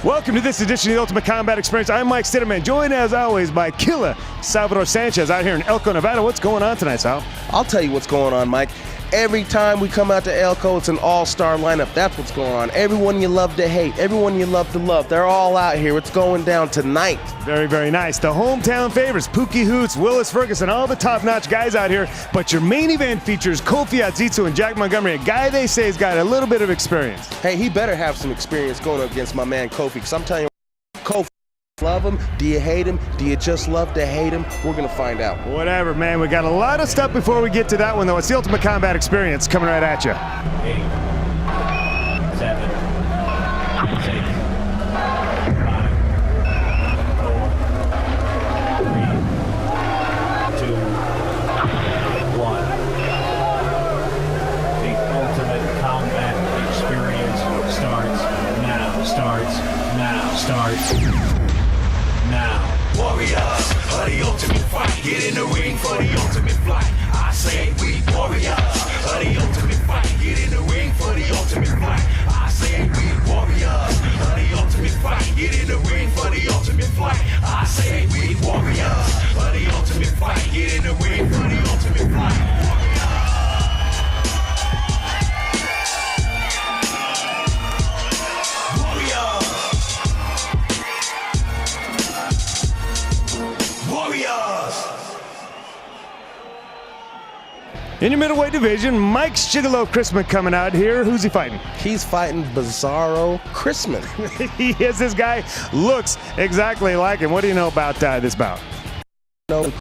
Welcome to this edition of the Ultimate Combat Experience. I'm Mike Stidham, joined as always by Killer Salvador Sanchez out here in Elko, Nevada. What's going on tonight, Sal? I'll tell you what's going on, Mike. Every time we come out to Elko, it's an all-star lineup. That's what's going on. Everyone you love to hate, everyone you love to love, they're all out here. It's going down tonight. Very, very nice. The hometown favorites, Pookie Hoots, Willis Ferguson, all the top-notch guys out here. But your main event features Kofi Adzizu and Jack Montgomery, a guy they say has got a little bit of experience. Hey, he better have some experience going up against my man Kofi, because I'm telling you, Kofi, love him? Do you hate him? Do you just love to hate him? We're going to find out. Whatever, man. We got a lot of stuff before we get to that one, though. It's the Ultimate Combat Experience coming right at you. 8, 7, 6, 5, 4, 3, 2, 1. The Ultimate Combat Experience starts now. Warriors of the ultimate fight, get in the ring for the ultimate flight. I say we warriors of the ultimate fight, get in the ring for the ultimate flight. I say we warriors of the ultimate fight, get in the ring for the ultimate flight. I say we warriors of the ultimate fight, get in the ring for the ultimate flight. In your middleweight division, Mike's Gigolo Chrisman coming out here. Who's he fighting? He's fighting Bizarro Chrisman. He is. This guy looks exactly like him. What do you know about this bout? No,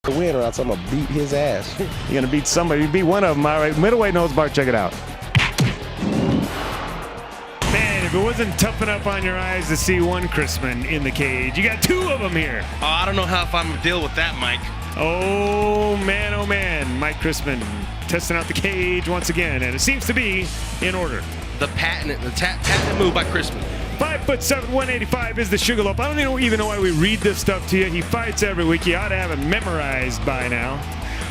to win or else I'm going to beat his ass. You're going to beat somebody. You beat one of them. All right, middleweight nose bar. Check it out. Man, if it wasn't tough enough on your eyes to see one Chrisman in the cage, you got two of them here. Oh, I don't know how if I'm going to deal with that, Mike. Oh man, Mike Chrisman testing out the cage once again, and it seems to be in order. The patented move by Chrisman. 5'7", 185 is the Sugarloaf. I don't even know why we read this stuff to you. He fights every week. You ought to have it memorized by now.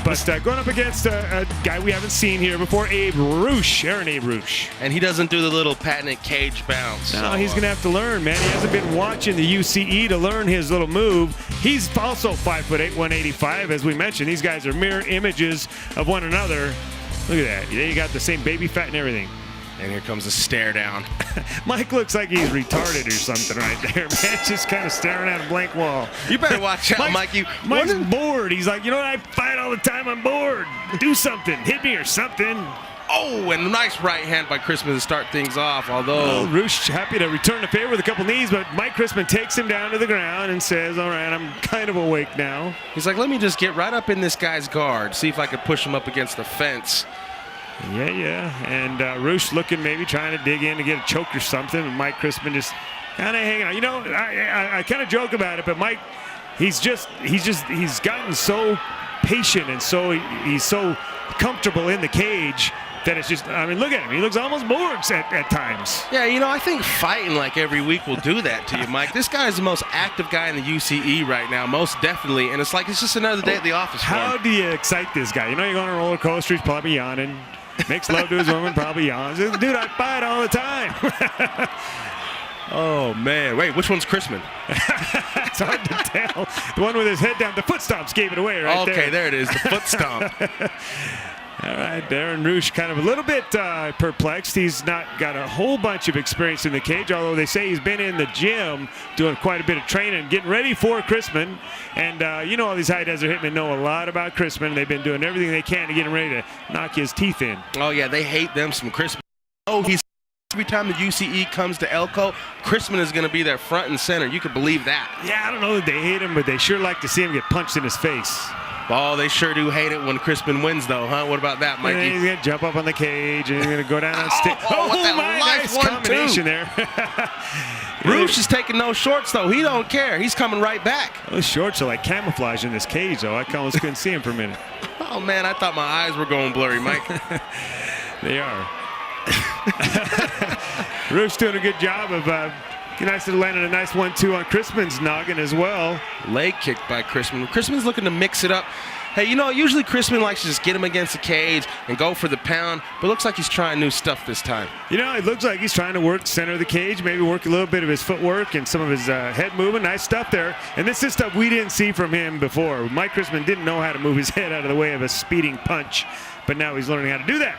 But going up against a guy we haven't seen here before, Abe Roosh, Aaron Abe Roosh. And he doesn't do the little patented cage bounce. No, he's going to have to learn, man. He hasn't been watching the UCE to learn his little move. He's also 5'8", 185, as we mentioned. These guys are mirror images of one another. Look at that. You got the same baby fat and everything. And here comes a stare down. Mike looks like he's retarded or something right there, man. Just kind of staring at a blank wall. You better watch out, Mikey. Mike's bored. He's like, you know what? I fight all the time. I'm bored. Do something. Hit me or something. Oh, and a nice right hand by Chrisman to start things off, although... Roosh happy to return the favor with a couple knees, but Mike Chrisman takes him down to the ground and says, all right, I'm kind of awake now. He's like, let me just get right up in this guy's guard, see if I could push him up against the fence. Yeah. And Roosh looking, maybe trying to dig in to get a choke or something, and Mike Chrisman just kind of hanging out. You know, I kind of joke about it, but Mike, he's gotten so patient and he's so comfortable in the cage that it's just, I mean, look at him. He looks almost bored at times. Yeah, you know, I think fighting like every week will do that to you, Mike. This guy is the most active guy in the UCE right now, most definitely. And it's like it's just another day at the office for him. How do you excite this guy? You know, you're going on a roller coaster, he's probably yawning. Makes love to his woman, probably yawns. Dude, I fight all the time. Oh, man. Wait, which one's Chrisman? It's hard to tell. The one with his head down. The foot stomps gave it away right there. Okay, there it is. The foot stomp. All right, Aaron Roosh kind of a little bit perplexed. He's not got a whole bunch of experience in the cage, although they say he's been in the gym doing quite a bit of training, getting ready for Chrisman. And you know, all these high desert hitmen know a lot about Chrisman. They've been doing everything they can to get him ready to knock his teeth in. Oh, yeah, they hate them some Chrisman. Oh, he's every time the UCE comes to Elko, Chrisman is going to be there front and center. You could believe that. Yeah, I don't know that they hate him, but they sure like to see him get punched in his face. Oh, they sure do hate it when Chrisman wins, though, huh? What about that, Mikey? He's going to jump up on the cage, and he's going to go down on stick. Nice combination there. Roosh is taking no shorts, though. He don't care. He's coming right back. Those shorts are like camouflage in this cage, though. I almost couldn't see him for a minute. Oh, man, I thought my eyes were going blurry, Mike. They are. Roosh doing a good job of nice to landing a nice 1-2 on Chrisman's noggin as well. Leg kick by Chrisman. Chrisman's looking to mix it up. Hey, you know, usually Crispin likes to just get him against the cage and go for the pound, but it looks like he's trying new stuff this time. You know, it looks like he's trying to work center of the cage, maybe work a little bit of his footwork and some of his head movement. Nice stuff there. And this is stuff we didn't see from him before. Mike Crispin didn't know how to move his head out of the way of a speeding punch, but now he's learning how to do that.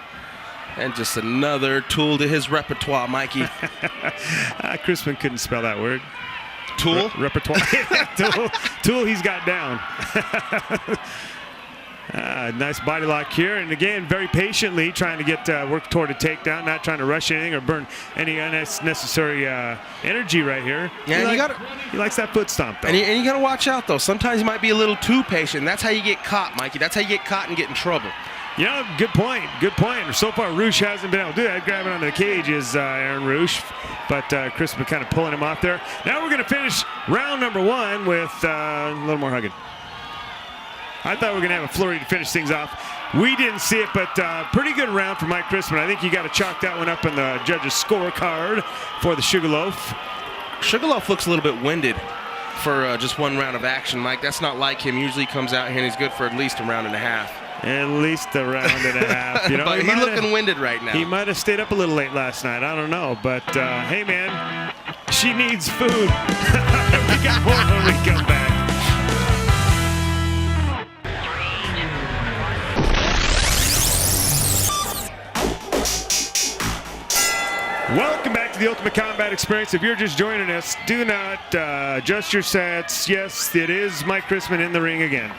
And just another tool to his repertoire, Mikey. Crispin couldn't spell that word. Tool? Repertoire. tool he's got down. Nice body lock here, and again, very patiently trying to get work toward a takedown, not trying to rush anything or burn any unnecessary energy right here. Yeah, he likes that foot stomp, though. And you got to watch out, though. Sometimes you might be a little too patient. That's how you get caught, Mikey. That's how you get caught and get in trouble. You know, good point. Good point. So far, Roosh hasn't been able to do that. Grabbing onto the cage is Aaron Roosh, but Crispin kind of pulling him off there. Now we're going to finish round number 1 with a little more hugging. I thought we were going to have a flurry to finish things off. We didn't see it, but pretty good round for Mike Crispin. I think you got to chalk that one up in the judges' scorecard for the Sugarloaf. Sugarloaf looks a little bit winded for just one round of action, Mike. That's not like him. Usually he comes out here and he's good for at least a round and a half. At least a round and a half. You know, but he's looking winded right now. He might have stayed up a little late last night. I don't know. But, hey, man, she needs food. We got more when we come back. Welcome back to the Ultimate Combat Experience. If you're just joining us, do not adjust your sets. Yes, it is Mike Crispin in the ring again.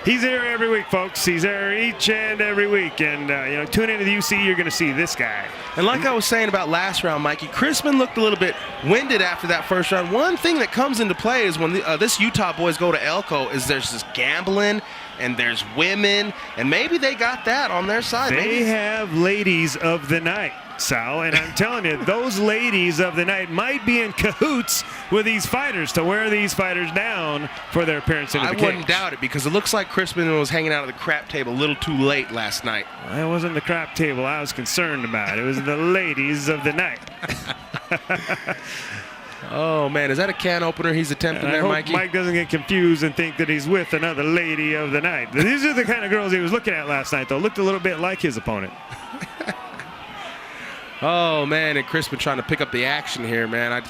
He's there every week, folks. He's there each and every week. And, you know, tune into the UCE, you're going to see this guy. And like I was saying about last round, Mikey, Crispin looked a little bit winded after that first round. One thing that comes into play is when this Utah boys go to Elko is there's this gambling and there's women, and maybe they got that on their side. They have ladies of the night, Sal, and I'm telling you, those ladies of the night might be in cahoots with these fighters to wear these fighters down for their appearance in the cage. I wouldn't doubt it, because it looks like Crispin was hanging out at the crap table a little too late last night. It wasn't the crap table I was concerned about. It was the ladies of the night. Oh, man, is that a can opener he's attempting and there, I hope Mikey? Mike doesn't get confused and think that he's with another lady of the night. These are the kind of girls he was looking at last night, though. Looked a little bit like his opponent. Oh, man, and Crispin trying to pick up the action here, man.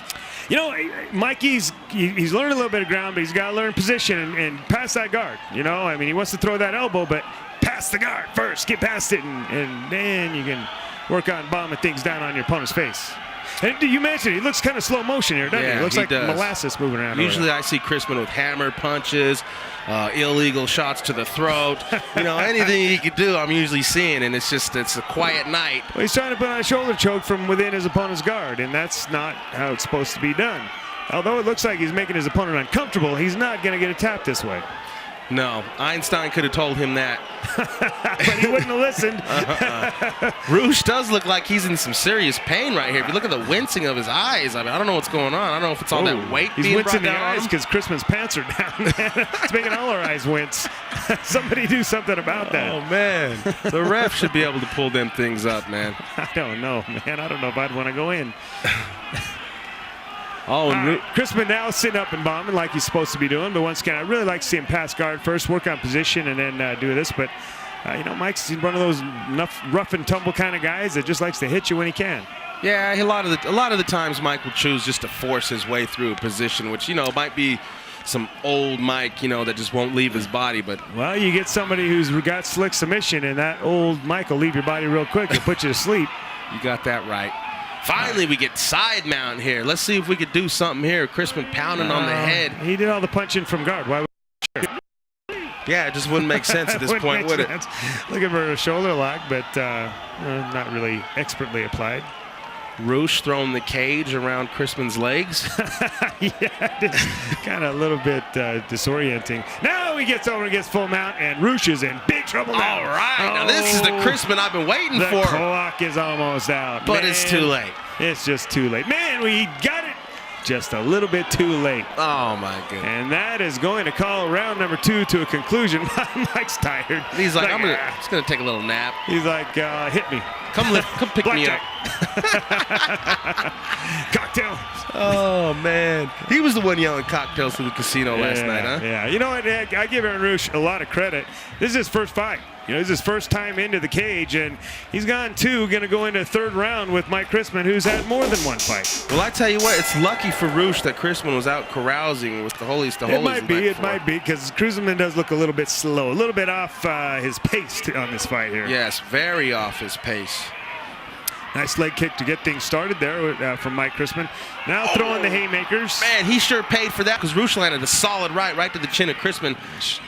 You know, Mikey's learned a little bit of ground, but he's got to learn position and pass that guard. You know, I mean, he wants to throw that elbow, but pass the guard first. Get past it, and then you can work on bombing things down on your opponent's face. And you mentioned he looks kind of slow motion here, doesn't he? He looks like molasses moving around. Usually I see Crispin with hammer punches, illegal shots to the throat. You know, anything he could do, I'm usually seeing, and it's a quiet night. Well, he's trying to put on a shoulder choke from within his opponent's guard, and that's not how it's supposed to be done. Although it looks like he's making his opponent uncomfortable, he's not going to get a tap this way. No, Einstein could have told him that. But he wouldn't have listened. Roosh does look like he's in some serious pain right here. If you look at the wincing of his eyes, I mean, I don't know what's going on. I don't know if it's all that weight he's being brought wincing the down on eyes him. because Crispin's pants are down. It's making all our eyes wince. Somebody do something about that. Oh, man. The ref should be able to pull them things up, man. I don't know, man. I don't know if I'd want to go in. Oh, Crispin now sitting up and bombing like he's supposed to be doing, but once again, I really like to see him pass guard first, work on position, and then do this. But, you know, Mike's one of those rough and tumble kind of guys that just likes to hit you when he can. Yeah, a lot of the times Mike will choose just to force his way through a position, which, you know, might be some old Mike, you know, that just won't leave his body. But well, you get somebody who's got slick submission, and that old Mike will leave your body real quick and put you to sleep. You got that right. Finally, we get side mount here. Let's see if we could do something here. Crispin pounding on the head. He did all the punching from guard. Why would Yeah, it just wouldn't make sense at this point, would it? Looking for a shoulder lock, but not really expertly applied. Roosh throwing the cage around Crispin's legs. Yeah, it's kind of a little bit disorienting. Now he gets over and gets full mount, and Roosh is in big trouble now. All right, now this is the Crispin I've been waiting for. The clock is almost out. But it's too late. It's just too late. Man, we got it just a little bit too late. Oh, my goodness. And that is going to call round number 2 to a conclusion. Mike's tired. He's like, I'm just going to take a little nap. He's like, hit me. Come pick me up. Cocktail. Oh, man. He was the one yelling cocktails to the casino last night, huh? Yeah. You know what? I give Aaron Roosh a lot of credit. This is his first fight. You know, this is his first time into the cage, and he's gone two, going to go into third round with Mike Chrisman, who's had more than one fight. Well, I tell you what, it's lucky for Roosh that Chrisman was out carousing with the holies to holies. It might be, because Chrisman does look a little bit slow, a little bit off his pace on this fight here. Yes, very off his pace. Nice leg kick to get things started there from Mike Chrisman. Now throwing the haymakers. Man, he sure paid for that because Roosh landed a solid right to the chin of Chrisman.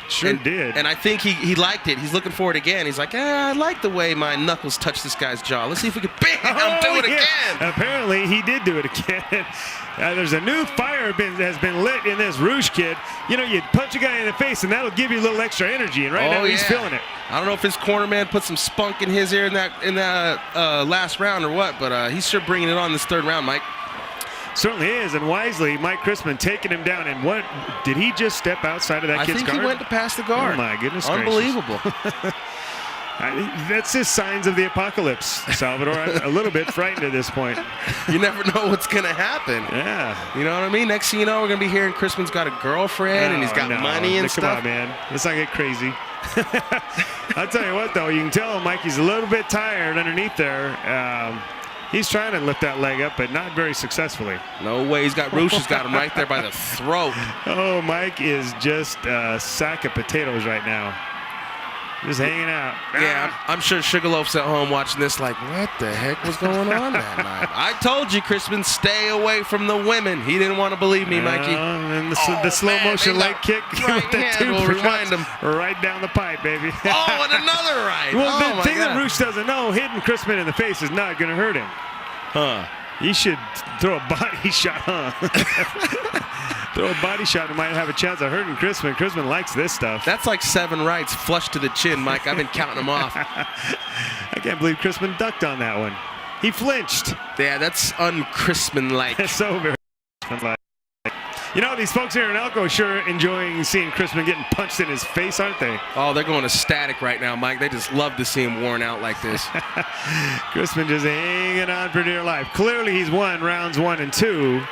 Sure did. And I think he liked it. He's looking for it again. He's like, I like the way my knuckles touch this guy's jaw. Let's see if we can do it again. Apparently, he did do it again. There's a new fire has been lit in this Roosh kid. You know, you punch a guy in the face, and that'll give you a little extra energy. And right now, he's feeling it. I don't know if his corner man put some spunk in his ear in that last round or what, but he's sure bringing it on this third round, Mike. Certainly is, and wisely, Mike Chrisman taking him down. And what did he just step outside of that kid's guard? I think he went to pass the guard. Oh my goodness Unbelievable. That's just signs of the apocalypse, Salvador. I'm a little bit frightened at this point. You never know what's going to happen. Yeah. You know what I mean? Next thing you know, we're going to be hearing Chrisman's got a girlfriend and he's got money and stuff. Come on, man. Let's not get crazy. I'll tell you what, though. You can tell Mikey's a little bit tired underneath there. He's trying to lift that leg up, but not very successfully. No way. Roosh has got him right there by the throat. Oh, Mike is just a sack of potatoes right now. Just hanging out. Yeah, I'm sure Sugarloaf's at home watching this like, what the heck was going on that night? I told you, Chrisman, stay away from the women. He didn't want to believe me, Mikey. And the slow motion leg kick right with that hand will remind him. Right down the pipe, baby. Oh, and another right. Well, the thing that Roosh doesn't know, hitting Chrisman in the face is not going to hurt him. Huh. He should throw a body shot, Throw a body shot and might have a chance of hurting Chrisman. Chrisman likes this stuff. That's like 7 rights flush to the chin, Mike. I've been counting them off. I can't believe Chrisman ducked on that one. He flinched. Yeah, that's un-Chrisman-like. That's so very Chrisman-like. You know, these folks here in Elko sure enjoying seeing Chrisman getting punched in his face, aren't they? Oh, they're going ecstatic right now, Mike. They just love to see him worn out like this. Chrisman just hanging on for dear life. Clearly, he's won rounds 1 and 2.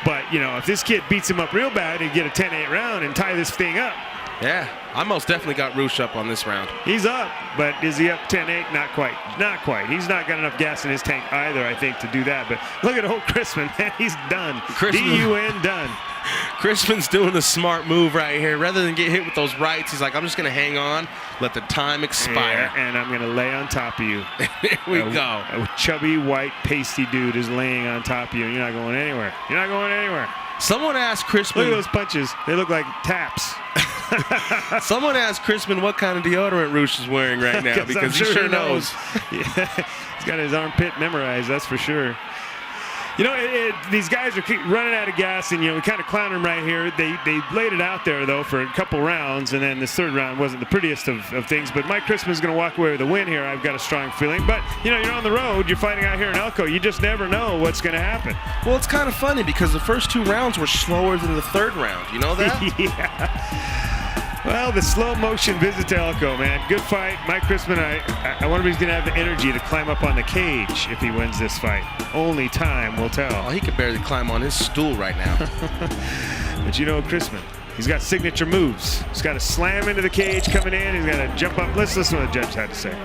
But, you know, if this kid beats him up real bad, he'd get a 10-8 round and tie this thing up. Yeah, I most definitely got Roosh up on this round. He's up, but is he up 10-8? Not quite. Not quite. He's not got enough gas in his tank either, I think, to do that. But look at old Chrisman, man. He's done. D-U-N, done. Chrisman's doing the smart move right here. Rather than get hit with those rights, he's like, I'm just going to hang on, let the time expire. Yeah, and I'm going to lay on top of you. Here we go. A chubby, white, pasty dude is laying on top of you, and you're not going anywhere. You're not going anywhere. Someone asked Chrisman. Look at those punches. They look like taps. Someone asked Chrisman what kind of deodorant Roosh is wearing right now because he sure knows. Yeah, he's got his armpit memorized, that's for sure. You know, these guys are running out of gas, and, you know, we kind of clown them right here. They laid it out there, though, for a couple rounds, and then this third round wasn't the prettiest of things. But Mike Chrisman's going to walk away with a win here, I've got a strong feeling. But, you know, you're on the road. You're fighting out here in Elko. You just never know what's going to happen. Well, it's kind of funny because the first 2 rounds were slower than the third round. You know that? Yeah. Well, the slow motion visit to Elko, man. Good fight. Mike Chrisman, I wonder if he's going to have the energy to climb up on the cage if he wins this fight. Only time will tell. Oh, he could barely climb on his stool right now. But you know Chrisman, he's got signature moves. He's got to slam into the cage coming in. He's got to jump up. Let's listen to what the judge had to say.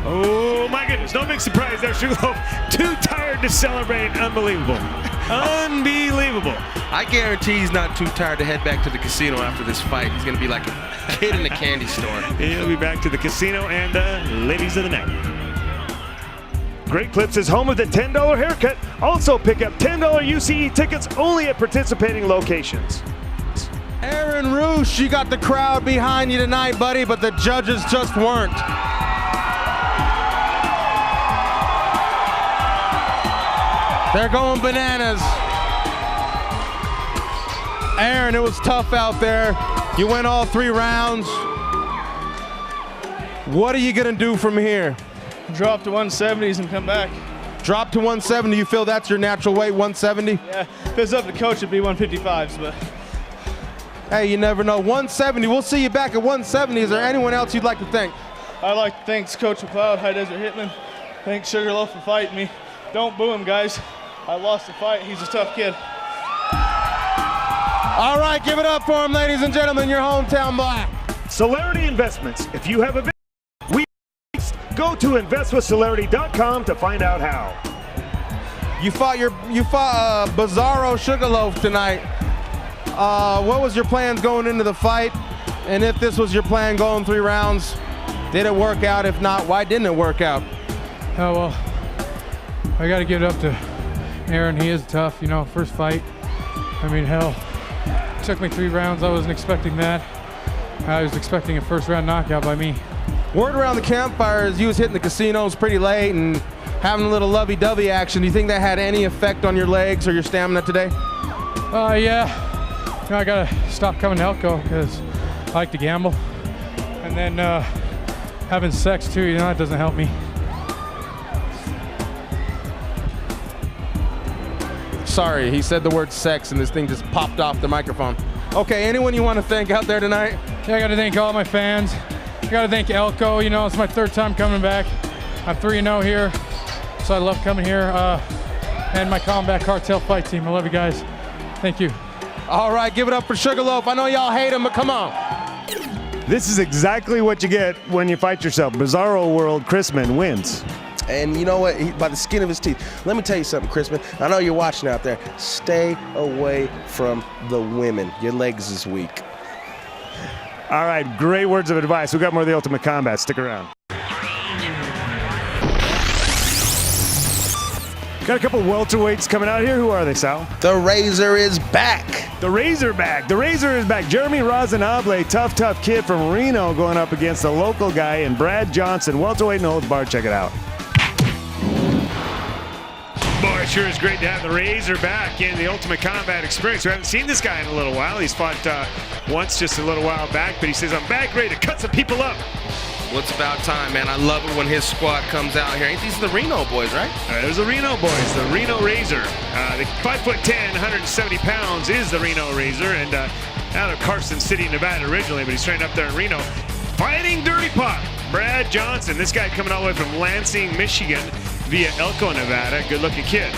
Oh, my goodness. No big surprise there, Sugarloaf. Too tired to celebrate. Unbelievable. Unbelievable. I guarantee he's not too tired to head back to the casino after this fight. He's going to be like a kid in a candy store. He'll be back to the casino and ladies of the night. Great Clips is home of the $10 haircut. Also pick up $10 UCE tickets only at participating locations. Aaron Roosh, you got the crowd behind you tonight, buddy, but the judges just weren't. They're going bananas. Aaron, it was tough out there. You went all 3 rounds. What are you gonna do from here? Drop to 170s and come back. Drop to 170, you feel that's your natural weight, 170? Yeah, if it's up to coach, it'd be 155s, but. Hey, you never know. 170. We'll see you back at 170. Is there anyone else you'd like to thank? I'd like to thank Coach McLeod, High Desert Hitman. Thanks Sugarloaf for fighting me. Don't boo him, guys. I lost the fight. He's a tough kid. All right, give it up for him, ladies and gentlemen, your hometown black. Celerity Investments. If you have a business, go to investwithcelerity.com to find out how. You fought Bizarro Sugarloaf tonight. What was your plans going into the fight? And if this was your plan going 3 rounds, did it work out? If not, why didn't it work out? Oh, well, I got to give it up to Aaron. He is tough, you know, first fight. I mean, hell, it took me 3 rounds. I wasn't expecting that. I was expecting a first round knockout by me. Word around the campfire is you was hitting the casinos pretty late and having a little lovey-dovey action. Do you think that had any effect on your legs or your stamina today? Yeah. You know, I got to stop coming to Elko because I like to gamble. And then having sex too, you know, that doesn't help me. Sorry, he said the word sex and this thing just popped off the microphone. Okay, anyone you want to thank out there tonight? Yeah, I got to thank all my fans. I got to thank Elko. You know, it's my 3rd time coming back. I'm 3-0 here, so I love coming here. And my Combat Cartel fight team. I love you guys. Thank you. All right, give it up for Sugarloaf. I know y'all hate him, but come on. This is exactly what you get when you fight yourself. Bizarro World Chrisman wins. And you know what? By the skin of his teeth. Let me tell you something, Chrisman. I know you're watching out there. Stay away from the women. Your legs is weak. All right, great words of advice. We got more of the Ultimate Combat. Stick around. Got a couple welterweights coming out here. Who are they, Sal? The Razor is back. The Razor back. The Razor is back. Jeremy Rosanable, tough kid from Reno, going up against the local guy and Brad Johnson. Welterweight, no holds barred. Check it out. Boy, it sure is great to have the Razor back in the Ultimate Combat experience. We haven't seen this guy in a little while. He's fought once just a little while back, but he says, I'm back ready to cut some people up. Well, it's about time, man. I love it when his squad comes out here. Ain't these the Reno boys, right? There's the Reno boys, the Reno Razor. The 5'10", 170 pounds is the Reno Razor, and out of Carson City, Nevada originally, but he's trained up there in Reno. Fighting Dirty Pop, Brad Johnson. This guy coming all the way from Lansing, Michigan, via Elko, Nevada. Good-looking kid.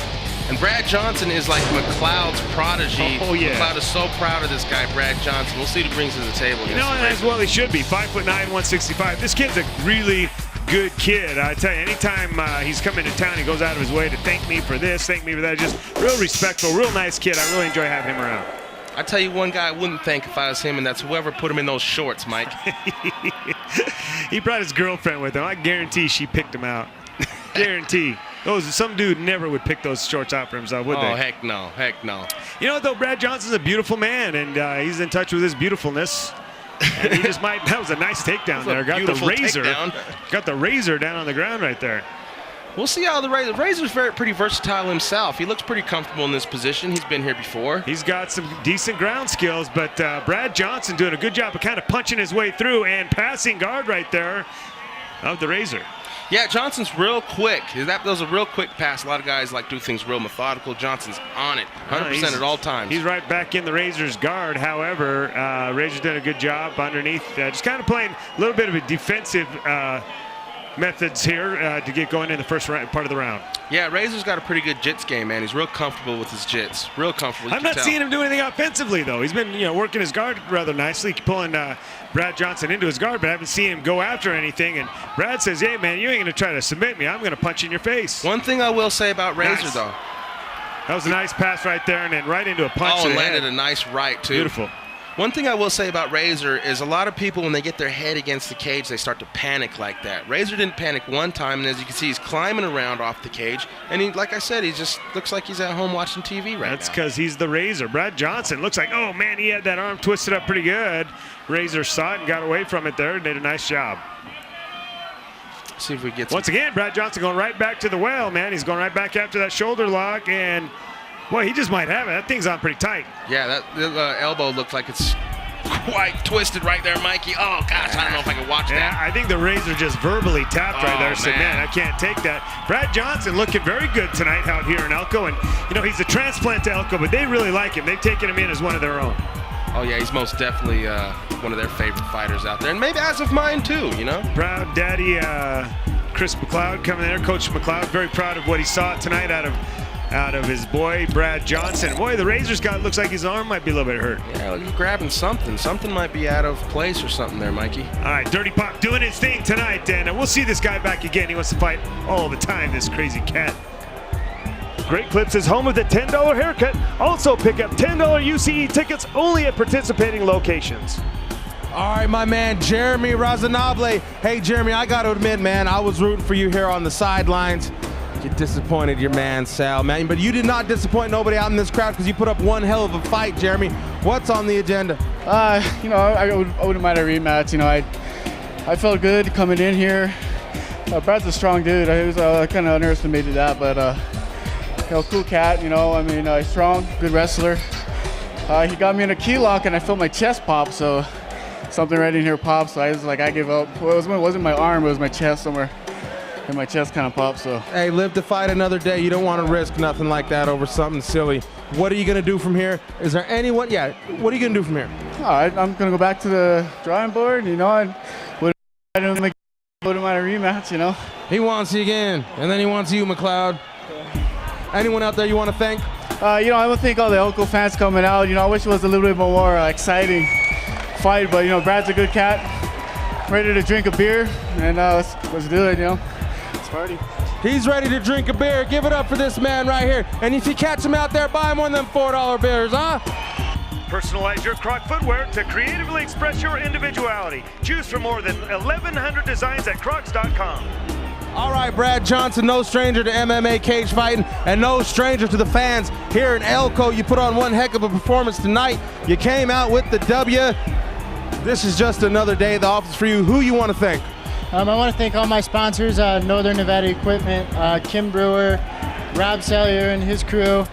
And Brad Johnson is like McLeod's prodigy. Oh, yeah. McLeod is so proud of this guy, Brad Johnson. We'll see what he brings to the table. You know, as well he should be. 5'9", 165. This kid's a really good kid. I tell you, anytime he's coming to town, he goes out of his way to thank me for this, thank me for that. Just real respectful, real nice kid. I really enjoy having him around. I tell you one guy I wouldn't thank if I was him, and that's whoever put him in those shorts, Mike. He brought his girlfriend with him. I guarantee she picked him out. Guarantee. Some dude never would pick those shorts out for himself, would they? Oh, heck no. Heck no. You know what, though? Brad Johnson's a beautiful man, and he's in touch with his beautifululness. And he just might. That was a nice takedown there. Got the Razor. Got the Razor down on the ground right there. We'll see how the Razor's pretty versatile himself. He looks pretty comfortable in this position. He's been here before. He's got some decent ground skills, but Brad Johnson doing a good job of kind of punching his way through and passing guard right there of the Razor. Yeah, Johnson's real quick. That was a real quick pass. A lot of guys like do things real methodical. Johnson's on it, 100% at all times. He's right back in the Razor's guard. However, Razor's done a good job underneath, just kind of playing a little bit of a defensive methods here to get going in the first part of the round. Yeah, Razor's got a pretty good jits game, man. He's real comfortable with his jits. Real comfortable. I'm not seeing him do anything offensively, though. He's been, working his guard rather nicely, pulling Brad Johnson into his guard, but I haven't seen him go after anything. And Brad says, hey, man, you ain't going to try to submit me. I'm going to punch you in your face. One thing I will say about Razor, though. That was a nice pass right there, and then right into a punch. Oh, and landed a nice right, too. Beautiful. One thing I will say about Razor is a lot of people, when they get their head against the cage, they start to panic like that. Razor didn't panic one time, and as you can see, he's climbing around off the cage. And he, like I said, he just looks like he's at home watching TV right now. That's because he's the Razor. Brad Johnson looks like, oh, man, he had that arm twisted up pretty good. Razor saw it and got away from it there and did a nice job. See if we get once again, Brad Johnson going right back to the well, man. He's going right back after that shoulder lock, and, boy, he just might have it. That thing's on pretty tight. Yeah, that elbow looks like it's quite twisted right there, Mikey. Oh, gosh, I don't know if I can watch that. I think the Razor just verbally tapped right there. So, man, I can't take that. Brad Johnson looking very good tonight out here in Elko. And, he's a transplant to Elko, but they really like him. They've taken him in as one of their own. Oh yeah, he's most definitely one of their favorite fighters out there, and maybe as of mine too. You know. Proud daddy, Chris McLeod coming there. Coach McLeod, very proud of what he saw tonight out of his boy Brad Johnson. Boy, the Razors guy looks like his arm might be a little bit hurt. Yeah, he's grabbing something. Something might be out of place or something there, Mikey. All right, Dirty Pop doing his thing tonight, and we'll see this guy back again. He wants to fight all the time, this crazy cat. Great Clips is home of the $10 haircut. Also pick up $10 UCE tickets only at participating locations. All right, my man, Jeremy Razanable. Hey, Jeremy, I got to admit, man, I was rooting for you here on the sidelines. You disappointed your man, Sal, man. But you did not disappoint nobody out in this crowd because you put up one hell of a fight, Jeremy. What's on the agenda? You know, I wouldn't mind a rematch. You know, I felt good coming in here. Brad's a strong dude. I was kind of underestimated that, but you know, cool cat. You know, I mean, he's strong, good wrestler. He got me in a key lock, and I felt my chest pop. So something right in here popped. So I was like, I give up. Well, it wasn't my arm. It was my chest somewhere. And my chest kind of popped, so. Hey, live to fight another day. You don't want to risk nothing like that over something silly. What are you going to do from here? Is there anyone? Yeah, what are you going to do from here? All right, I'm going to go back to the drawing board, you know, and I don't make a rematch, you know. He wants you again, and then he wants you, McLeod. Anyone out there you want to thank? You know, I want to thank all the Elko fans coming out. You know, I wish it was a little bit more exciting fight, but, you know, Brad's a good cat. Ready to drink a beer, and let's do it, you know. Party. He's ready to drink a beer. Give it up for this man right here. And if you catch him out there, buy him one of them $4 beers, huh? Personalize your Croc footwear to creatively express your individuality. Choose from more than 1,100 designs at crocs.com. All right, Brad Johnson, no stranger to MMA cage fighting and no stranger to the fans here in Elko. You put on one heck of a performance tonight. You came out with the W. This is just another day at the office for you. Who you want to thank? I want to thank all my sponsors, Northern Nevada Equipment, Kim Brewer, Rob Sellier and his crew,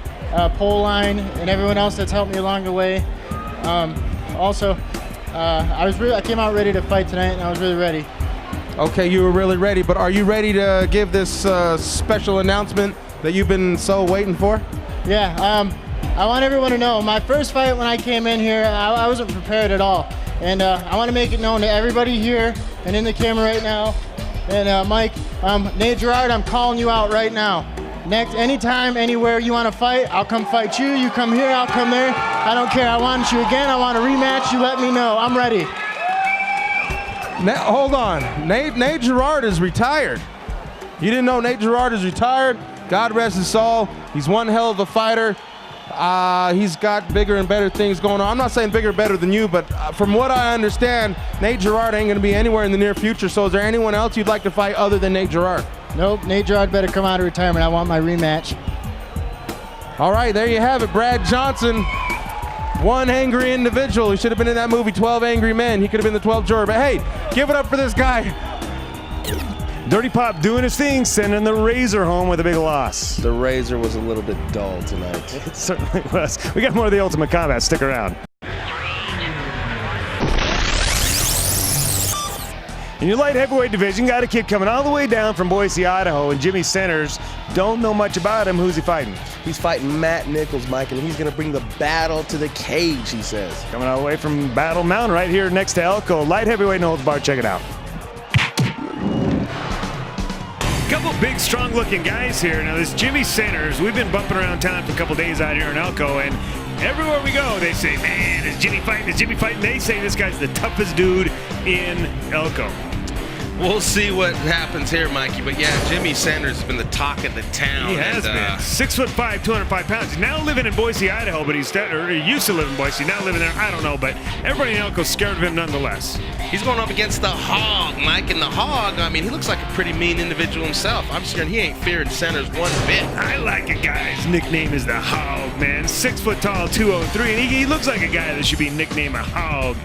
Pole Line, and everyone else that's helped me along the way. Also, I came out ready to fight tonight, and I was really ready. Okay, you were really ready, but are you ready to give this special announcement that you've been so waiting for? Yeah, I want everyone to know, my first fight when I came in here, I wasn't prepared at all. And I want to make it known to everybody here and in the camera right now. And Mike, Nate Gerard, I'm calling you out right now. Next, anytime, anywhere you want to fight, I'll come fight you. You come here, I'll come there. I don't care. I want you again. I want a rematch. You let me know. I'm ready. Hold on. Nate Gerard is retired. You didn't know Nate Gerard is retired? God rest his soul. He's one hell of a fighter. He's got bigger and better things going on. I'm not saying bigger, better than you, but from what I understand, Nate Gerard ain't going to be anywhere in the near future. So is there anyone else you'd like to fight other than Nate Gerard? Nope, Nate Gerard better come out of retirement. I want my rematch. All right, there you have it. Brad Johnson, one angry individual. He should have been in that movie 12 Angry Men. He could have been the 12th juror. But hey, give it up for this guy. Dirty Pop doing his thing, sending the Razor home with a big loss. The Razor was a little bit dull tonight. It certainly was. We got more of the Ultimate Combat. Stick around. In your light heavyweight division, got a kid coming all the way down from Boise, Idaho, and Jimmy Centers. Don't know much about him. Who's he fighting? He's fighting Matt Nichols, Mike, and he's going to bring the battle to the cage, he says. Coming all the way from Battle Mountain right here next to Elko. Light heavyweight, no holds barred. Check it out. Couple big, strong-looking guys here. Now, this Jimmy Centers, we've been bumping around town for a couple days out here in Elko, and everywhere we go, they say, man, is Jimmy fighting? Is Jimmy fighting? They say this guy's the toughest dude in Elko. We'll see what happens here, Mikey. But yeah, Jimmy Sanders has been the talk of the town. He has been. 6'5", 205 pounds. He's now living in Boise, Idaho, but he used to live in Boise. Now living there, I don't know, but everybody in Elko's scared of him nonetheless. He's going up against the Hog, Mike, and the Hog, I mean, he looks like a pretty mean individual himself. I'm scared he ain't fearing Sanders one bit. I like a guy's nickname is the Hog, man. 6 foot tall, 203, and he looks like a guy that should be nicknamed a Hog.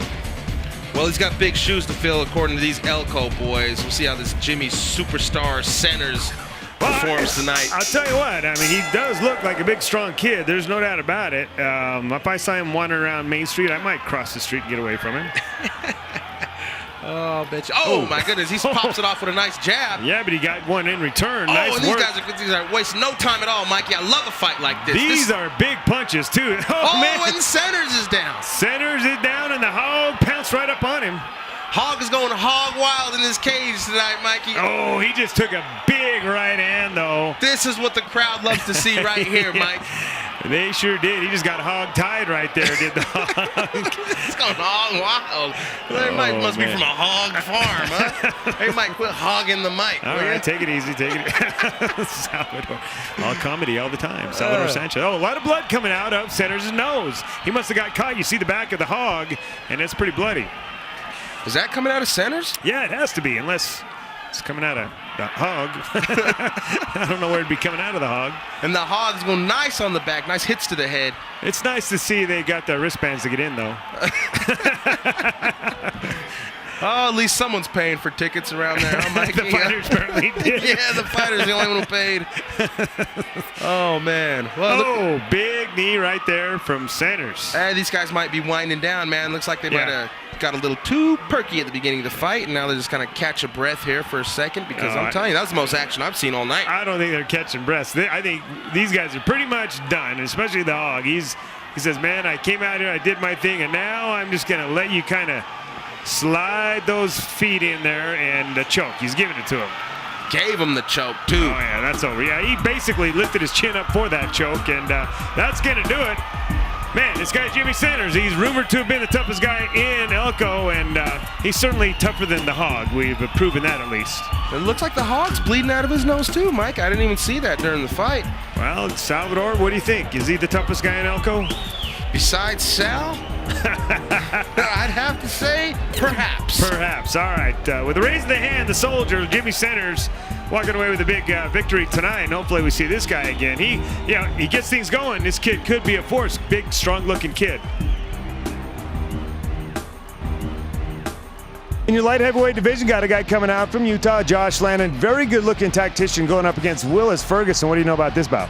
Well, he's got big shoes to fill, according to these Elko boys. We'll see how this Jimmy superstar Centers performs tonight. I'll tell you what, I mean, he does look like a big, strong kid. There's no doubt about it. If I saw him wandering around Main Street, I might cross the street and get away from him. Oh, bitch. Oh, my goodness. He pops it off with a nice jab. Yeah, but he got one in return. Oh, nice and work. these guys are wasting no time at all, Mikey. I love a fight like this. These are big punches, too. Oh, man. and Centers is down. Centers right up on him. Hog is going hog wild in his cage tonight, Mikey. Oh, he just took a big right hand, though. This is what the crowd loves to see right here, Mike. They sure did. He just got hog tied right there, did the hog. It's going hog wild. That Mike must be from a hog farm, huh? Hey, Mike, quit hogging the mic. All right, take it easy. Take it. Salvador. All comedy all the time. Salvador Sanchez. Oh, a lot of blood coming out of Centers' nose. He must have got caught. You see the back of the hog, and it's pretty bloody. Is that coming out of Centers? Yeah, it has to be, unless it's coming out of the hog. I don't know where it'd be coming out of the hog. And the hog's going nice on the back. Nice hits to the head. It's nice to see they got the wristbands to get in, though. Oh, at least someone's paying for tickets around there, huh, Mike? The fighters apparently did. Yeah, the fighter's the only one who paid. Oh, man. Well, big knee right there from Centers. These guys might be winding down, man. Looks like they might have got a little too perky at the beginning of the fight, and now they're just kind of catch a breath here for a second because I'm telling you, that's the most action I've seen all night. I don't think they're catching breaths. I think these guys are pretty much done, especially the hog. He says, man, I came out here, I did my thing, and now I'm just going to let you kind of slide those feet in there and the choke. He's giving it to him. Gave him the choke, too. Oh, yeah, that's over. Yeah, he basically lifted his chin up for that choke, and that's going to do it. Man, this guy Jimmy Centers, he's rumored to have been the toughest guy in Elko, and he's certainly tougher than the hog. We've proven that at least. It looks like the hog's bleeding out of his nose, too, Mike. I didn't even see that during the fight. Well, Salvador, what do you think? Is he the toughest guy in Elko? Besides Sal? I'd have to say, perhaps. Perhaps. All right. With a raise of the hand, the soldier, Jimmy Centers, walking away with a big victory tonight. And hopefully we see this guy again. He gets things going. This kid could be a force. Big, strong-looking kid. In your light heavyweight division, got a guy coming out from Utah, Josh Lannon. Very good-looking tactician going up against Willis Ferguson. What do you know about this bout?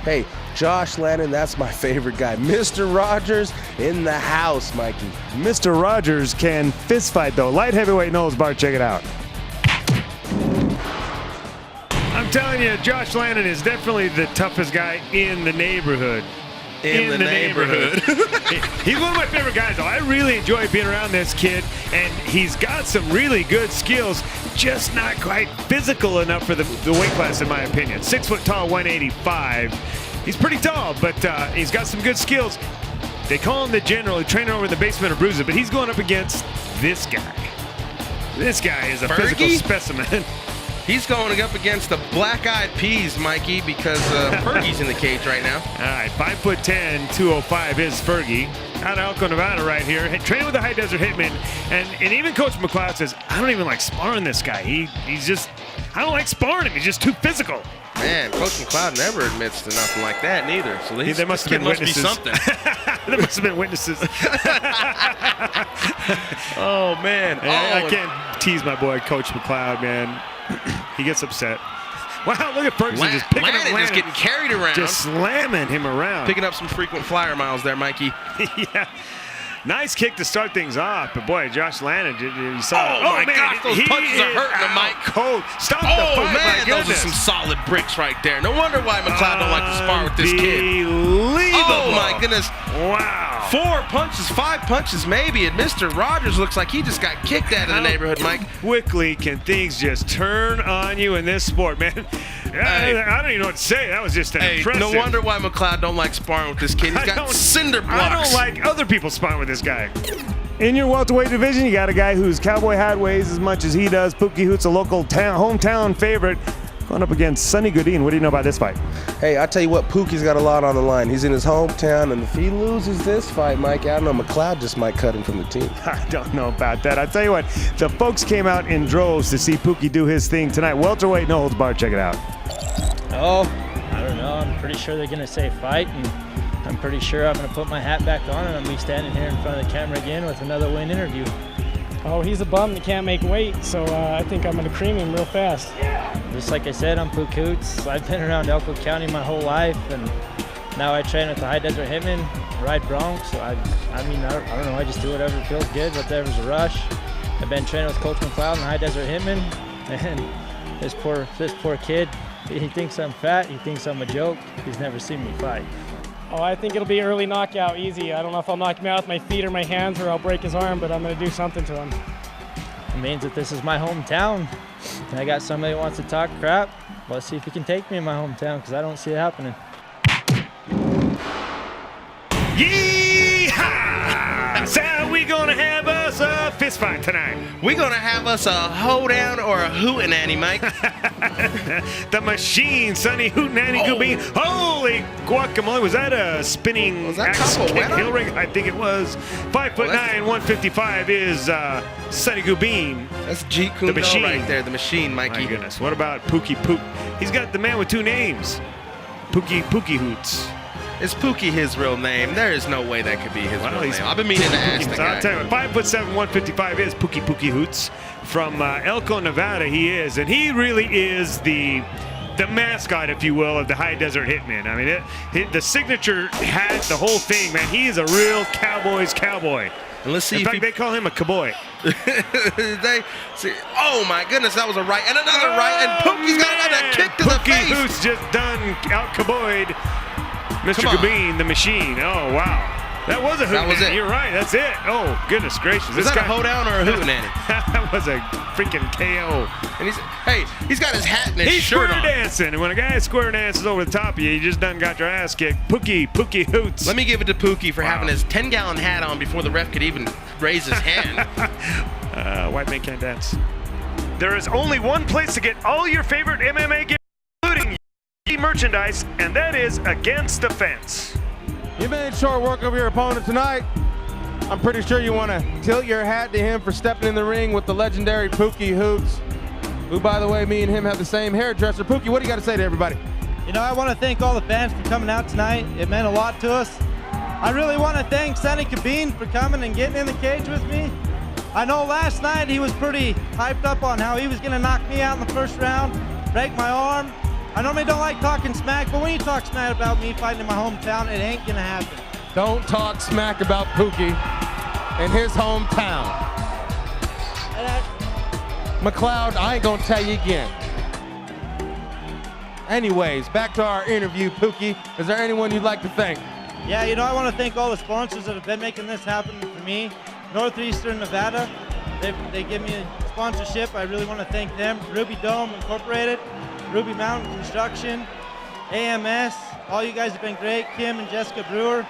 Hey, Josh Lannon, that's my favorite guy. Mr. Rogers in the house, Mikey. Mr. Rogers can fist fight, though. Light heavyweight Knowles Bar, check it out. I'm telling you, Josh Lannon is definitely the toughest guy in the neighborhood. In the neighborhood. He's one of my favorite guys, though. I really enjoy being around this kid, and he's got some really good skills, just not quite physical enough for the weight class, in my opinion. 6 foot tall, 185. He's pretty tall, but he's got some good skills. They call him the general, trainer over in the basement of Bruiser, but he's going up against this guy. This guy is a physical specimen. He's going up against the Black Eyed Peas, Mikey, because Fergie's in the cage right now. All right, 5'10", 205 is Fergie. Out of Elko, Nevada right here. Training with the High Desert Hitman. And even Coach McLeod says, I don't even like sparring this guy. He's just, I don't like sparring him. He's just too physical. Man, Coach McLeod never admits to nothing like that neither. So there must have been witnesses. Must be something. There must have been witnesses. Oh, man. I can't tease my boy, Coach McLeod, man. He gets upset. Wow, look at Ferguson just picking up Lannon. Just getting carried around. Just slamming him around. Picking up some frequent flyer miles there, Mikey. Yeah. Nice kick to start things off, but boy, Josh Lannon, you saw. Oh my gosh, those punches are hurting him, Mike. Cold. Stop the fight, man, my goodness. Those are some solid bricks right there. No wonder why McLeod don't like to spar with this kid. Unbelievable. Oh my goodness. Wow. 4 punches, 5 punches maybe, and Mr. Rogers looks like he just got kicked out of the neighborhood, Mike. Quickly can things just turn on you in this sport, man? I don't even know what to say. That was just impressive. No wonder why McLeod don't like sparring with this kid. He's got cinder blocks. I don't like other people sparring with this guy. In your welterweight division, you got a guy whose cowboy hat weighs as much as he does. Pookie Hoot's a local hometown favorite, going up against Sonny Goodine. What do you know about this fight? Hey, I tell you what, Pookie's got a lot on the line. He's in his hometown, and if he loses this fight, Mike, I don't know, McLeod just might cut him from the team. I don't know about that. I tell you what, the folks came out in droves to see Pookie do his thing tonight. Welterweight, no holds barred. Check it out. Oh, I don't know. I'm pretty sure they're going to say fight, and I'm pretty sure I'm going to put my hat back on, and I'm going to be standing here in front of the camera again with another win interview. Oh, he's a bum that can't make weight, so I think I'm going to cream him real fast. Just like I said, I'm Pook Hoots. I've been around Elko County my whole life, and now I train with the High Desert Hitman, ride broncs. So I don't know. I just do whatever feels good, whatever's a rush. I've been training with Coach McLeod and High Desert Hitman, and this poor kid, he thinks I'm fat. He thinks I'm a joke. He's never seen me fight. Oh, I think it'll be early knockout, easy. I don't know if I'll knock him out with my feet or my hands or I'll break his arm, but I'm going to do something to him. It means that this is my hometown. And I got somebody who wants to talk crap. Let's see if he can take me in my hometown, because I don't see it happening. Yeehaw! So we gonna have us a fist fight tonight. We're going to have us a hoedown or a hootenanny, Mike. The machine, Sonny Hootenanny Gubin. Holy guacamole! Was that a spinning axe kick heel ring? I think it was. 5'9", 155 is Sonny Gubin. That's Jeet Kune Do right there, the machine, Mikey. My goodness. What about Pookie Pook? He's got the man with two names. Pookie Hoots. Is Pookie his real name? There is no way that could be his real name. I've been meaning to ask the guy. I'll tell you what, 5'7", 155 is Pookie Hoots from Elko, Nevada. He is, and he really is the mascot, if you will, of the High Desert Hitmen. I mean, the signature hat, the whole thing, man. He is a real cowboy's cowboy. And let's see. In fact, they call him a cowboy. They see. Oh my goodness, that was a right and another right, and Pookie's got another kick to the face. Pookie Hoots just done out cowboyed Mr. Gubin, the machine. Oh, wow. That was a hootenanny. That was it. You're right. That's it. Oh, goodness gracious. Was that a hoedown or a hootenanny? That was a freaking KO. And he's got his hat and his shirt on. He's square dancing. And when a guy square dances over the top of you, you just done got your ass kicked. Pookie Hoots. Let me give it to Pookie for having his 10-gallon hat on before the ref could even raise his hand. White man can't dance. There is only one place to get all your favorite MMA gear, including merchandise, and that is Against the Fence. You made short work of your opponent tonight. I'm pretty sure you want to tilt your hat to him for stepping in the ring with the legendary Pookie Hoots, who, by the way, me and him have the same hairdresser. Pookie, what do you got to say to everybody? You know, I want to thank all the fans for coming out tonight. It meant a lot to us. I really want to thank Sonny Gubin for coming and getting in the cage with me. I know last night he was pretty hyped up on how he was going to knock me out in the first round, break my arm. I normally don't like talking smack, but when you talk smack about me fighting in my hometown, it ain't gonna happen. Don't talk smack about Pookie in his hometown. McLeod, I ain't gonna tell you again. Anyways, back to our interview, Pookie. Is there anyone you'd like to thank? Yeah, you know, I want to thank all the sponsors that have been making this happen for me. Northeastern Nevada, they give me a sponsorship. I really want to thank them. Ruby Dome Incorporated, Ruby Mountain Construction, AMS, all you guys have been great. Kim and Jessica Brewer.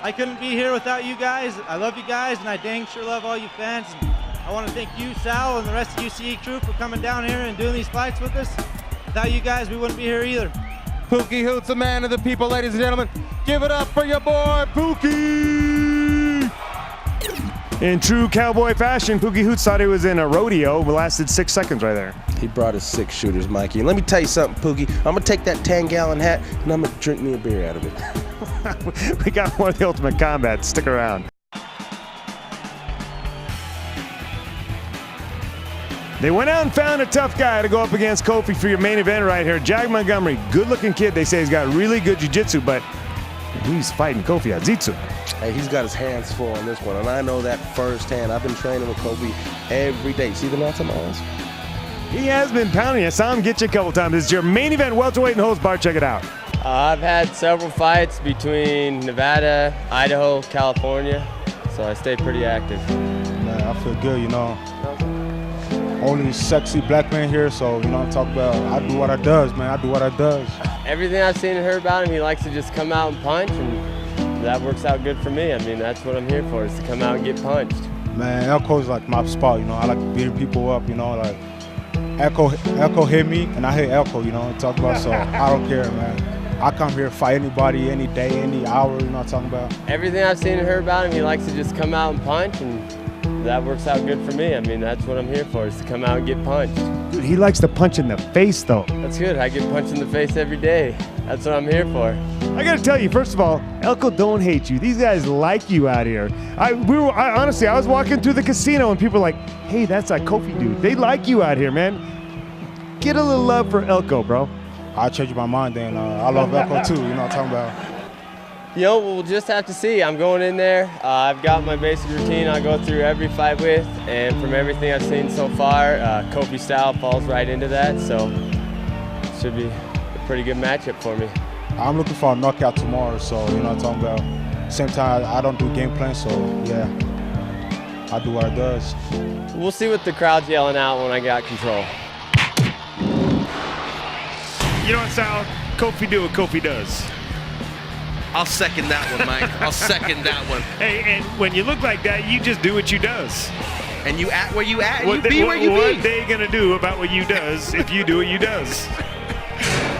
I couldn't be here without you guys. I love you guys, and I dang sure love all you fans. And I want to thank you, Sal, and the rest of UCE crew for coming down here and doing these fights with us. Without you guys, we wouldn't be here either. Pookie Hoots, a man of the people, ladies and gentlemen. Give it up for your boy, Pookie! In true cowboy fashion, Pookie Hoots thought he was in a rodeo, but lasted 6 seconds right there. He brought his 6 shooters, Mikey. And let me tell you something, Pookie. I'm going to take that 10-gallon hat, and I'm going to drink me a beer out of it. We got one of the Ultimate Combat. Stick around. They went out and found a tough guy to go up against Kofi for your main event right here. Jack Montgomery, good-looking kid. They say he's got really good jiu-jitsu, but he's fighting Kofi Azitsu. Hey, he's got his hands full on this one, and I know that firsthand. I've been training with Kofi every day. See the knots on my eyes? He has been pounding. I saw him get you a couple times. This is your main event welterweight and holds bar. Check it out. I've had several fights between Nevada, Idaho, California, so I stay pretty active. Man, I feel good, you know. Only sexy black man here, so, you know what I'm talking about. I do what I does, man. I do what I does. Everything I've seen and heard about him, he likes to just come out and punch, and that works out good for me. I mean, that's what I'm here for, is to come out and get punched. Man, Elko's like my spot, you know. I like beating people up, you know, like Elko hit me, and I hit Elko, you know what I'm talking about, so I don't care, man. I come here, fight anybody, any day, any hour, you know what I'm talking about. Everything I've seen and heard about him, he likes to just come out and punch, and that works out good for me. I mean, that's what I'm here for, is to come out and get punched. Dude, he likes to punch in the face, though. That's good. I get punched in the face every day. That's what I'm here for. I got to tell you, first of all, Elko don't hate you. These guys like you out here. Honestly, I was walking through the casino and people were like, hey, that's that Kofi dude. They like you out here, man. Get a little love for Elko, bro. I'll change my mind then. I love Elko too, you know what I'm talking about. You know, we'll just have to see. I'm going in there. I've got my basic routine I go through every fight with, and from everything I've seen so far, Kofi style falls right into that, so it should be a pretty good matchup for me. I'm looking for a knockout tomorrow. So you know what I'm talking about. Same time, I don't do game plan. So yeah, I do what it does. We'll see what the crowd's yelling out when I got control. You know what, Sal? Kofi do what Kofi does. I'll second that one, Mike. I'll second that one. Hey, and when you look like that, you just do what you does. And you at where you at, and you be where you be. What they gonna do about what you does if you do what you does?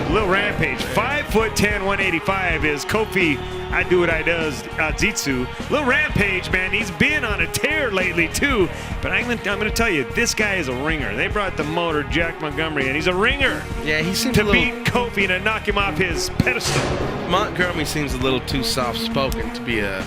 Little Rampage. 5'10", 185 is Kofi. I do what I does. Zitsu. Little Rampage, man. He's been on a tear lately too. But I'm gonna tell you, this guy is a ringer. They brought the motor, Jack Montgomery, and he's a ringer. Yeah, he seems to a little... beat Kofi and to knock him off his pedestal. Montgomery seems a little too soft-spoken to be a...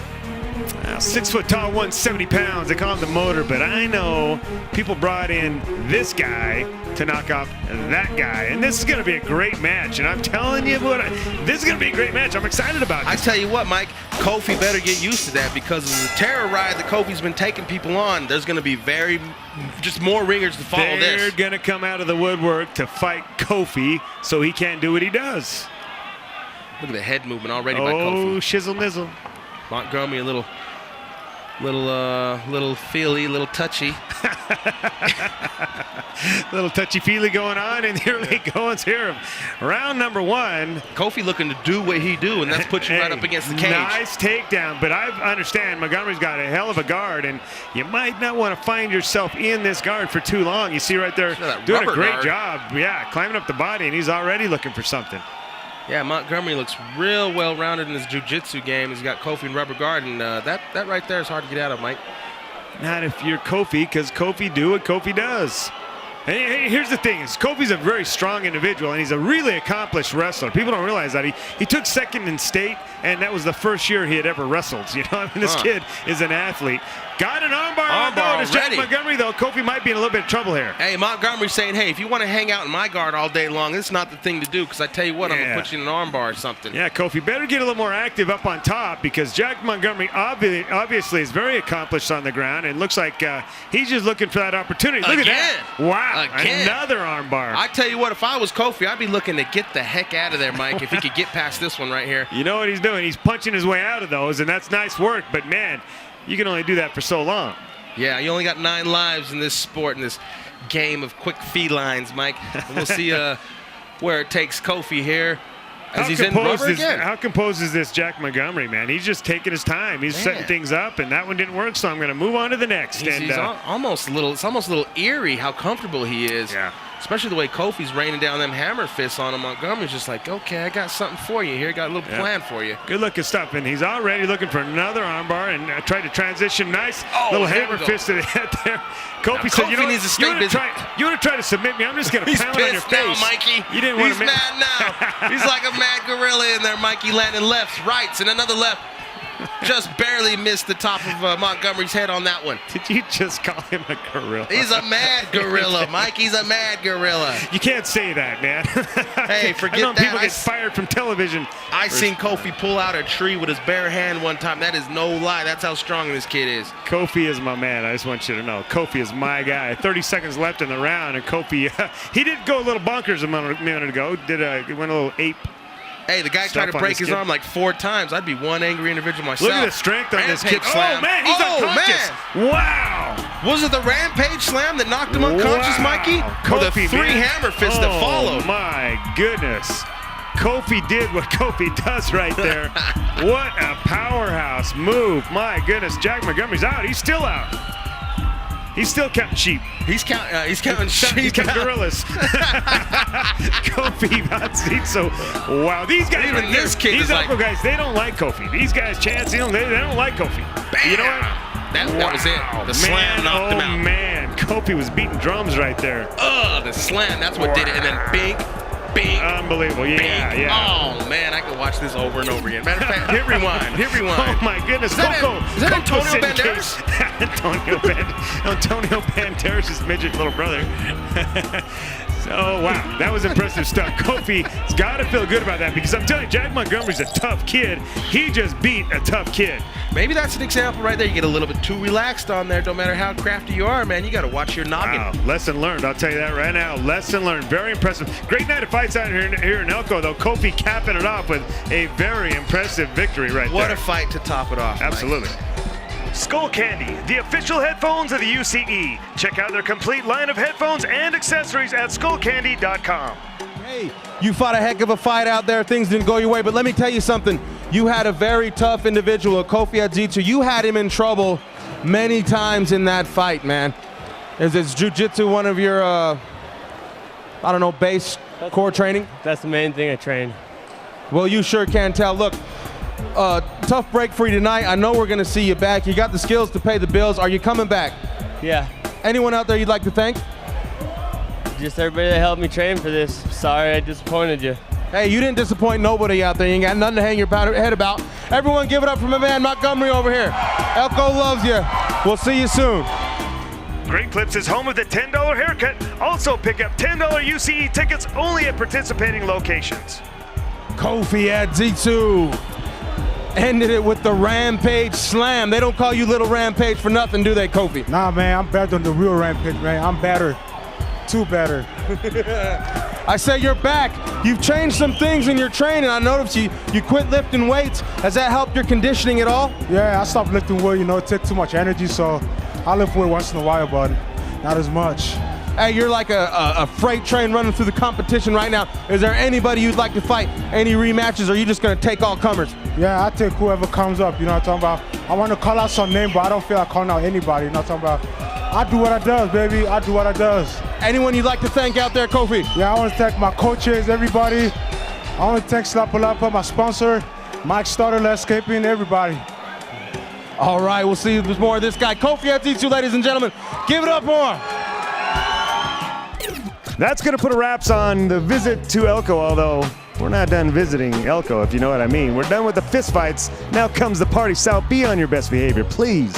6 foot tall, 170 pounds. They call him the motor, but I know people brought in this guy to knock off that guy, and this is going to be a great match. And I'm telling you what, this is going to be a great match. I'm excited about it. I tell you what, Mike, Kofi better get used to that because of the terror ride that Kofi's been taking people on. There's going to be just more ringers to follow this. They're going to come out of the woodwork to fight Kofi so he can't do what he does. Look at the head movement already by Kofi. Oh, shizzle nizzle. Montgomery a little feely, little touchy. Little touchy-feely going on in the early goings here of round number 1. Kofi looking to do what he do, and that's put you right up against the cage. Nice takedown, but I understand Montgomery's got a hell of a guard, and you might not want to find yourself in this guard for too long. You see right there, doing a great job. Yeah, climbing up the body, and he's already looking for something. Yeah, Montgomery looks real well-rounded in his jiu-jitsu game. He's got Kofi in rubber guard, and that right there is hard to get out of, Mike. Not if you're Kofi, because Kofi do what Kofi does. And here's the thing, is Kofi's a very strong individual, and he's a really accomplished wrestler. People don't realize that. He took second in state, and that was the first year he had ever wrestled. You know, I mean, this kid is an athlete. Got an armbar on Jack Montgomery, though. Kofi might be in a little bit of trouble here. Hey, Montgomery's saying, hey, if you want to hang out in my guard all day long, it's not the thing to do, because I tell you what, I'm going to put you in an armbar or something. Yeah, Kofi better get a little more active up on top, because Jack Montgomery obviously is very accomplished on the ground, and looks like he's just looking for that opportunity. Look at that. Wow. Another armbar. I tell you what, if I was Kofi, I'd be looking to get the heck out of there, Mike, if he could get past this one right here. You know what he's doing? He's punching his way out of those, and that's nice work, but man, you can only do that for so long. Yeah, you only got 9 lives in this sport, in this game of quick felines, Mike. And we'll see where it takes Kofi here as he's in rubber again. How composed is this Jack Montgomery, man? He's just taking his time. He's setting things up, and that one didn't work, so I'm going to move on to the next. It's almost a little eerie how comfortable he is. Yeah. Especially the way Kofi's raining down them hammer fists on him. Montgomery's just like, okay, I got something for you here. Got a little plan for you. Good looking stuff. And he's already looking for another armbar and tried to transition. Nice little hammer fist to the head there. Kofi said, you know, needs to stay busy. You want to try to submit me? I'm just going to pound on your face. He's pissed now, Mikey. You didn't want He's mad now. He's like a mad gorilla in there, Mikey, landing lefts, rights, and another left. Just barely missed the top of Montgomery's head on that one. Did you just call him a gorilla? He's a mad gorilla, Mike. He's a mad gorilla. You can't say that, man. Hey, forget I know that. People get fired from television. I seen Kofi pull out a tree with his bare hand one time. That is no lie. That's how strong this kid is. Kofi is my man. I just want you to know. Kofi is my guy. 30 seconds left in the round, and Kofi, he did go a little bonkers a minute ago. Went a little ape. Hey, the guy tried to break his arm like 4 times. I'd be one angry individual myself. Look at the strength on this kid. Slam. Oh, man, he's unconscious. Man. Wow. Was it the Rampage slam that knocked him unconscious, Mikey? Or the 3 hammer fists that followed? Oh, my goodness. Kofi did what Kofi does right there. What a powerhouse move. My goodness. Jack Montgomery's out. He's still out. He's still counting sheep. He's counting sheep. He's counting gorillas. Kofi Batsit. So, wow, these guys. Even this kid these is like, guys, they don't like Kofi. These guys, Chance, they don't like Kofi. Bam. You know what? That was it. The slam knocked him out. Oh man, Kofi was beating drums right there. The slam. That's what did it. And then big. Unbelievable. Yeah, big. yeah. Oh man, I could watch this over and over again. Matter of fact, hit rewind. Oh my goodness. Is that Antonio Banderas? Antonio Banderas' midget little brother. Oh, wow. That was impressive stuff. Kofi's got to feel good about that because I'm telling you, Jack Montgomery's a tough kid. He just beat a tough kid. Maybe that's an example right there. You get a little bit too relaxed on there. No matter how crafty you are, man, you got to watch your noggin. Wow. Lesson learned. I'll tell you that right now. Lesson learned. Very impressive. Great night of fights out here in Elko, though. Kofi capping it off with a very impressive victory right there. What a fight to top it off. Absolutely. Mike. Skull Candy, the official headphones of the UCE. Check out their complete line of headphones and accessories at skullcandy.com. Hey, you fought a heck of a fight out there. Things didn't go your way, but let me tell you something. You had a very tough individual, Kofi Adjitsu. You had him in trouble many times in that fight, man. Is jiu-jitsu one of your, I don't know, base core training? That's the main thing I train. Well, you sure can tell. Look, tough break for you tonight. I know we're going to see you back. You got the skills to pay the bills. Are you coming back? Yeah. Anyone out there you'd like to thank? Just everybody that helped me train for this. Sorry I disappointed you. Hey, you didn't disappoint nobody out there. You ain't got nothing to hang your head about. Everyone give it up for my man Montgomery over here. Elko loves you. We'll see you soon. Great Clips is home of the $10 haircut. Also pick up $10 UCE tickets only at participating locations. Kofi Adjitsu ended it with the Rampage Slam. They don't call you Little Rampage for nothing, do they, Kofi? Nah, man, I'm better than the real Rampage, man. I'm better. Too better. I say you're back. You've changed some things in your training. I noticed you quit lifting weights. Has that helped your conditioning at all? Yeah, I stopped lifting weight. You know, it takes too much energy, so I lift weight once in a while, but not as much. Hey, you're like a freight train running through the competition right now. Is there anybody you'd like to fight? Any rematches, or are you just going to take all comers? Yeah, I take whoever comes up, you know what I'm talking about? I want to call out some name, but I don't feel like calling out anybody, you know what I'm talking about? I do what I does, baby. I do what I does. Anyone you'd like to thank out there, Kofi? Yeah, I want to thank my coaches, everybody. I want to thank Slapalapa, my sponsor, Mike Starter, Landscaping, everybody. All right, we'll see more of this guy, Kofi Adjitsu, ladies and gentlemen. Give it up more. That's going to put a wraps on the visit to Elko, although we're not done visiting Elko, if you know what I mean. We're done with the fist fights. Now comes the party. Sal, be on your best behavior, please.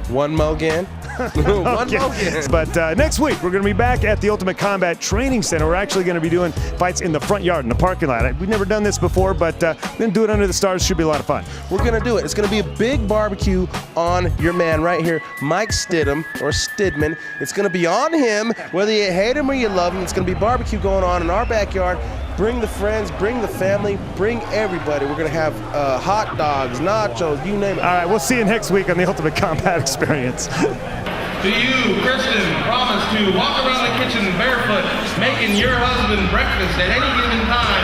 One mo again. One mo again. But next week, we're going to be back at the Ultimate Combat Training Center. We're actually going to be doing fights in the front yard, in the parking lot. We've never done this before, but we're going to do it under the stars. Should be a lot of fun. We're going to do it. It's going to be a big barbecue on your man right here, Mike Stidham, or Stidman. It's going to be on him, whether you hate him or you love him. It's going to be barbecue going on in our backyard. Bring the friends, bring the family, bring everybody. We're going to have hot dogs, nachos, you name it. All right, we'll see you next week on the Ultimate Combat Experience. Do you, Kristen, promise to walk around the kitchen barefoot, making your husband breakfast at any given time?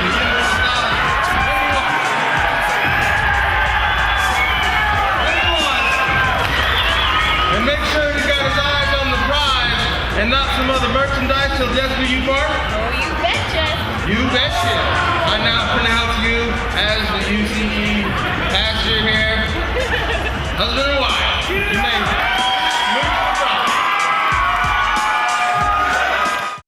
And make sure he's got his eyes on the prize and not some other merchandise till death do you part? Oh, you betcha. You betcha. I now pronounce you as the UCE pastor here. Husband